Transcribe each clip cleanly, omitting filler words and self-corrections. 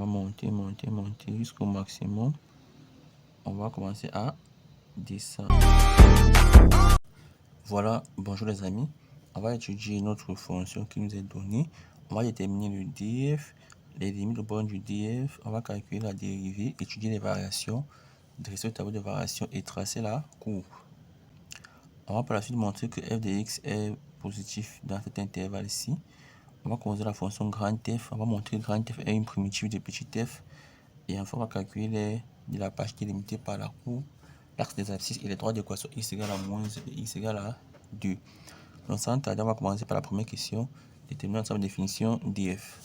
va monter jusqu'au maximum. On va commencer à descendre. Voilà, bonjour les amis. On va étudier notre fonction qui nous est donnée. On va déterminer le df, les limites de borne du df. On va calculer la dérivée, étudier les variations, dresser le tableau de variation et tracer la courbe. On va par la suite montrer que f de x est positif dans cet intervalle ici. On va commencer la fonction grand f. On va montrer que grand f est une primitive de petit f. Et enfin, on va calculer la page qui est limitée par la courbe, l'axe des abscisses et les trois équations x égale à moins 1 et x égale à 2. Donc, sans tarder, on va commencer par la première question. Déterminer l'ensemble de définition df.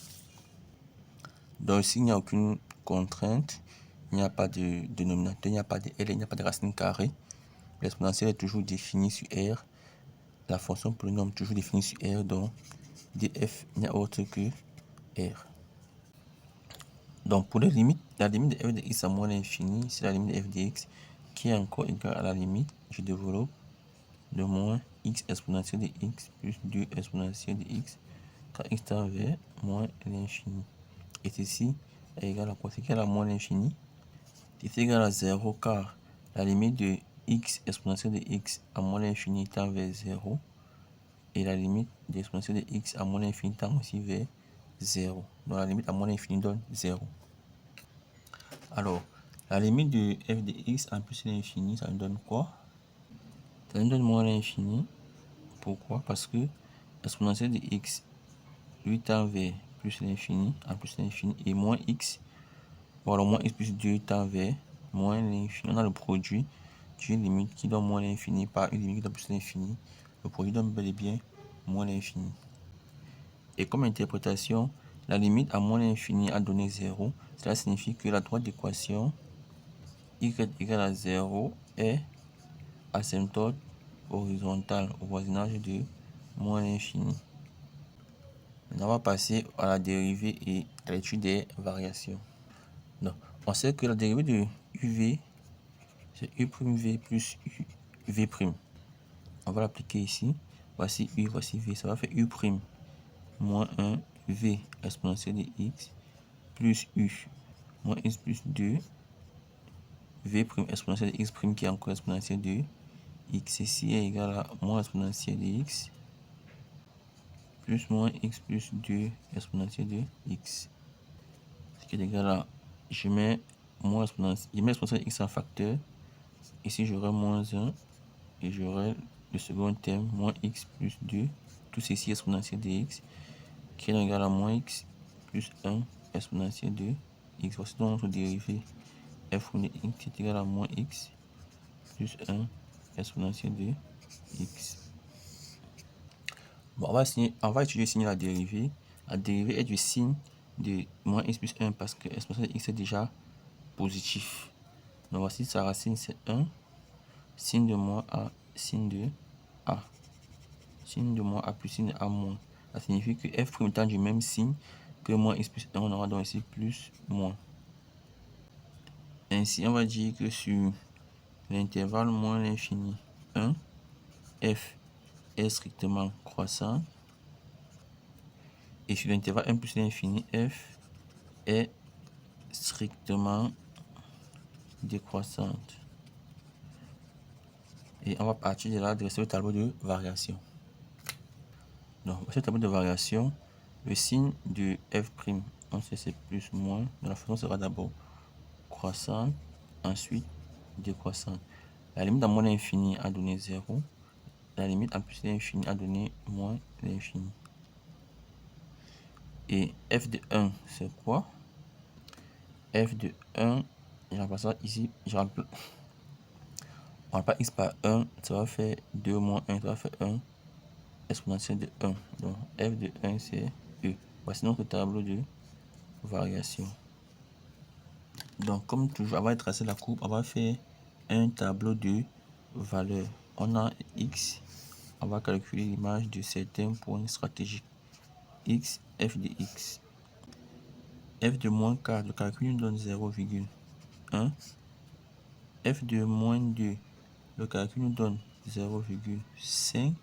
Donc, s'il n'y a aucune contrainte, il n'y a pas de dénominateur, il n'y a pas de L, il n'y a pas de racine carrée. L'exponentielle est toujours définie sur R. La fonction polynôme toujours définie sur R. Donc, df n'est autre que R. Donc, pour les limites, la limite de f de x à moins l'infini, c'est la limite de f de x qui est encore égale à la limite, je développe, de moins x exponentielle de x plus 2 exponentielle de x quand x tend vers moins l'infini. Et ceci est égal à quoi? C'est égal à moins l'infini. C'est égal à 0 car la limite de x exponentielle de x à moins l'infini tend vers 0. Et la limite de l'exponentielle de x à moins l'infini tend aussi vers 0. Donc la limite à moins l'infini donne 0. Alors, la limite de f de x en plus l'infini, ça nous donne quoi? Ça nous donne moins l'infini. Pourquoi? Parce que l'exponentielle de x lui tend vers plus l'infini, en plus l'infini, et moins x, voilà, moins x plus 2 tend vers moins l'infini. On a le produit d'une limite qui donne moins l'infini par une limite qui donne plus l'infini. Le produit donne bel et bien moins l'infini. Et comme interprétation, la limite à moins l'infini a donné 0. Cela signifie que la droite d'équation y égale à 0 est asymptote horizontale au voisinage de moins l'infini. Maintenant, on va passer à la dérivée et à l'étude des variations. Donc, on sait que la dérivée de uv, c'est u'v plus uv'. On va l'appliquer ici. Voici u, voici v. Ça va faire u' moins 1 v exponentielle de x plus u moins x plus 2 v' exponentielle de x' qui est encore exponentielle de x ici est égal à moins exponentielle de x plus moins x plus 2 exponentielle de x. Ce qui est égal à, je mets exponentielle de x en facteur. Ici j'aurai moins 1 et j'aurai le second terme moins x plus 2. Tout ceci exponentielle de x qui est égal à moins x plus 1 exponentielle de x. Voici donc notre dérivée f de x est égal à moins x plus 1 exponentielle de x. Bon, on va étudier le signe de la dérivée. La dérivée est du signe de moins x plus 1 parce que l'exponentielle de x est déjà positif. Donc voici sa racine, c'est 1. Signe de moins a, signe de a. Signe de moins a plus signe de a moins. Ça signifie que f' étant du même signe que moins x plus 1, on aura donc ici plus moins. Ainsi, on va dire que sur l'intervalle moins l'infini 1, f est strictement croissant. Et sur l'intervalle 1 plus l'infini, f est strictement décroissante. Et on va partir de là dresser le tableau de variation. Donc, ce tableau de variation, le signe de f', on sait c'est plus moins. Donc, la fonction sera d'abord croissante, ensuite décroissante. La limite à moins l'infini a donné 0. La limite à plus l'infini a donné moins l'infini. Et f de 1, c'est quoi? F de 1, je remplace ça ici, on remplace x par 1, ça va faire 2 moins 1, ça va faire 1 exponentielle de 1. Donc f de 1, c'est e. Voici notre tableau de variation. Donc comme toujours, avant de tracer la courbe, on va faire un tableau de valeurs. On a x, on va calculer l'image de certains points stratégiques. X, f de x. F de moins 4, le calcul nous donne 0,1. F de moins 2, le calcul nous donne 0,5.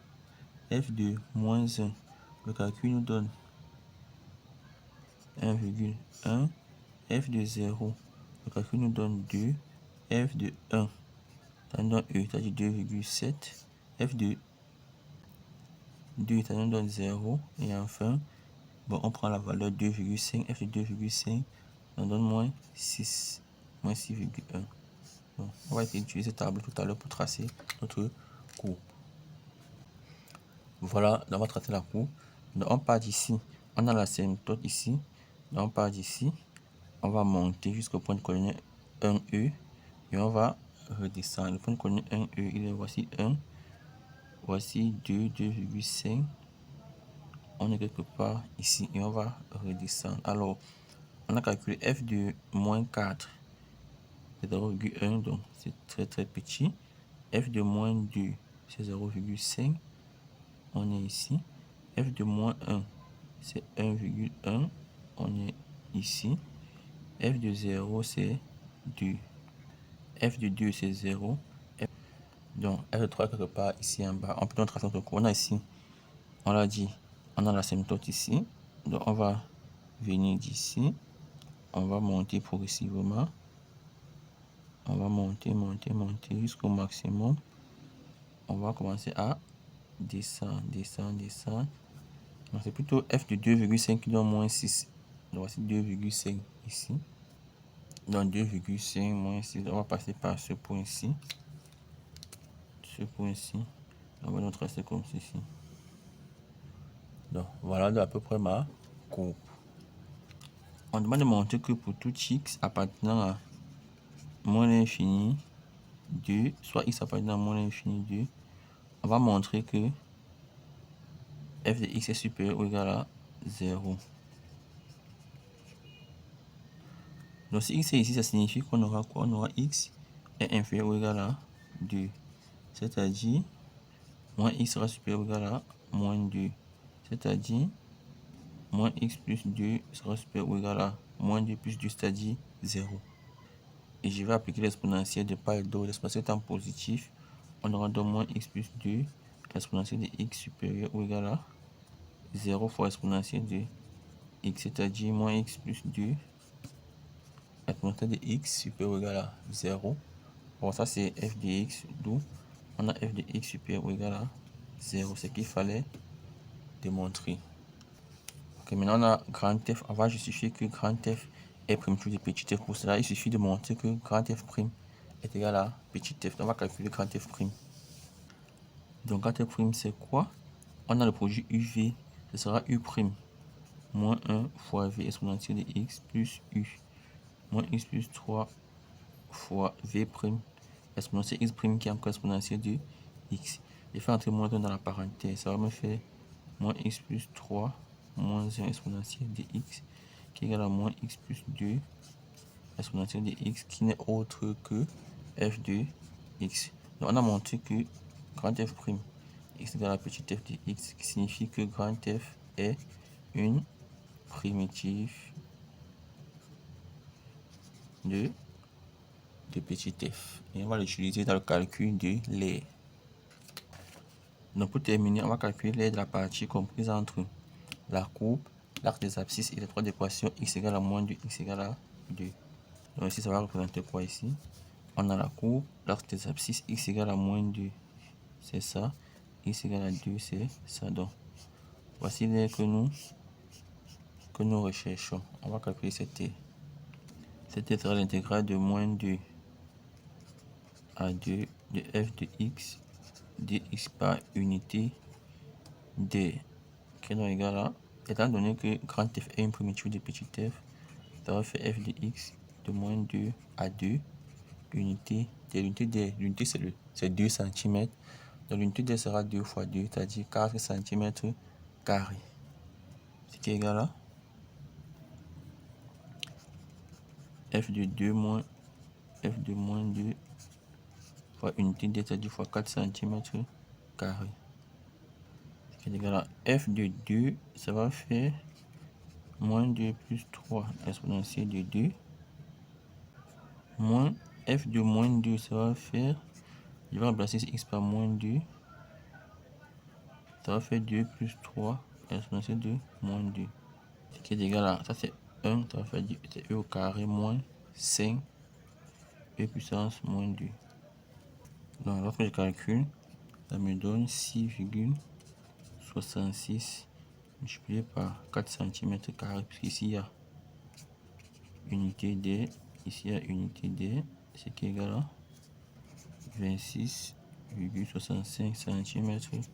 F de moins 1, le calcul nous donne 1,1. f de 0, le calcul nous donne 2, f de 1, ça nous donne E, c'est-à-dire 2,7, f de 2, ça nous donne 0, et enfin, bon, on prend la valeur 2,5, f de 2,5, ça nous donne moins 6, moins 6,1. Donc, on va utiliser cette table tout à l'heure pour tracer notre courbe. Voilà, on va tracer la courbe. Donc, on part d'ici, on a l'asymptote ici. Donc, on part d'ici, on va monter jusqu'au point de coordonnée 1E et on va redescendre. Le point de coordonnée 1E, il est voici 1, voici 2, 2,5. On est quelque part ici et on va redescendre. Alors, on a calculé f de moins 4, c'est 0,1, donc c'est très très petit. F de moins 2, c'est 0,5. On est ici. F de moins 1, c'est 1,1. On est ici. F de 0, c'est 2. F de 2, c'est 0. Donc, F de 3 quelque part ici en bas. On peut donc tracer notre courbe. On a ici, on l'a dit, on a l'asymptote ici. Donc, on va venir d'ici. On va monter progressivement. On va monter, monter, monter jusqu'au maximum. On va commencer à descendre, descendre, descendre. C'est plutôt f de 2,5 qui donne moins 6. Donc voici 2,5 ici. Donc 2,5 moins 6. On va passer par ce point-ci. Ce point-ci. On va donc tracer comme ceci. Donc voilà à peu près ma courbe. On demande de montrer que pour tout x appartenant à moins l'infini 2, soit x appartenant à moins l'infini 2, on va montrer que f de x est supérieur ou égal à 0. Donc si x est ici, ça signifie qu'on aura quoi? On aura x est inférieur ou égal à 2. C'est-à-dire, moins x sera supérieur ou égal à moins 2. C'est-à-dire, moins x plus 2 sera supérieur ou égal à moins 2 plus 2, c'est-à-dire 0. Et je vais appliquer l'exponentielle de part et d'autre. L'exponentielle étant positif, on aura donc moins x plus 2, l'exponentielle de x supérieur ou égal à 0 fois l'exponentielle de x, c'est-à-dire moins x plus 2, l'exponentielle de x supérieur ou égal à 0. Bon, ça c'est f de x, d'où on a f de x supérieur ou égal à 0, ce qu'il fallait démontrer. Ok, maintenant on a grand F. On va justifier que grand F est primitif de petit f. Pour cela, il suffit de montrer que grand F' est égal à petit f. On va calculer grand F'. Donc grand F' c'est quoi? On a le produit UV, ce sera U', moins 1 fois V exponentielle de x plus U, moins x plus 3 fois V', exponentielle x' qui est encore exponentielle de x. Je fais entrer moins 1 dans la parenthèse, ça va me faire moins x plus 3 moins 1 exponentielle de x qui est égal à moins x plus 2 exponentielle de x qui n'est autre que f de x. Donc on a montré que grand F' x égale à petit f de x, qui signifie que grand F est une primitive de petit f. Et on va l'utiliser dans le calcul de l'aire. Donc pour terminer, on va calculer l'aire de la partie comprise entre la courbe, l'arc des abscisses et les trois équations x égale à moins 2, x égale à 2. Donc ici, ça va représenter quoi ici? On a la courbe, l'arc des abscisses, x égale à moins 2, c'est ça. X égale à 2, c'est ça. Donc, voici l'aire que nous recherchons. On va calculer cette aire. Cette aire sera l'intégrale de moins 2 à 2 de f de x dx par unité d qui est donc égal à, étant donné que grand F est une primitive de petit f, ça va faire f de x de moins 2 à 2 unité d. L'unité d, l'unité c'est 2 cm. Donc l'unité d sera 2 fois 2, c'est-à-dire 4 cm carré. Ce qui est égal à f de 2 moins f de moins 2 fois unité d, c'est-à-dire fois 4 cm carré. Ce qui est égal à f de 2, ça va faire moins 2 plus 3 exponentielle de 2 moins f de moins 2, ça va faire, je vais remplacer x par moins 2, ça va faire 2 plus 3 exponentielle de moins 2, ce qui est égal à, ça c'est 1, ça va faire e au carré moins 5 e puissance moins 2. Donc lorsque je calcule, ça me donne 6,66 multiplié par 4 cm², puisqu'ici il y a unité D, ici il y a unité D, ce qui est égal à 26,65 cm².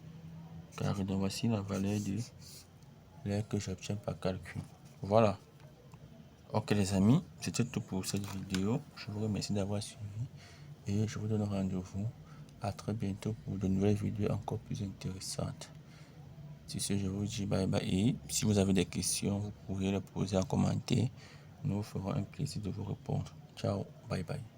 Donc voici la valeur de l'air que j'obtiens par calcul. Voilà. Ok les amis, c'était tout pour cette vidéo. Je vous remercie d'avoir suivi et je vous donne rendez-vous à très bientôt pour de nouvelles vidéos encore plus intéressantes. Sur ce, je vous dis bye bye et si vous avez des questions, vous pourrez les poser en commentaire. Nous ferons un plaisir de vous répondre. Ciao, bye bye.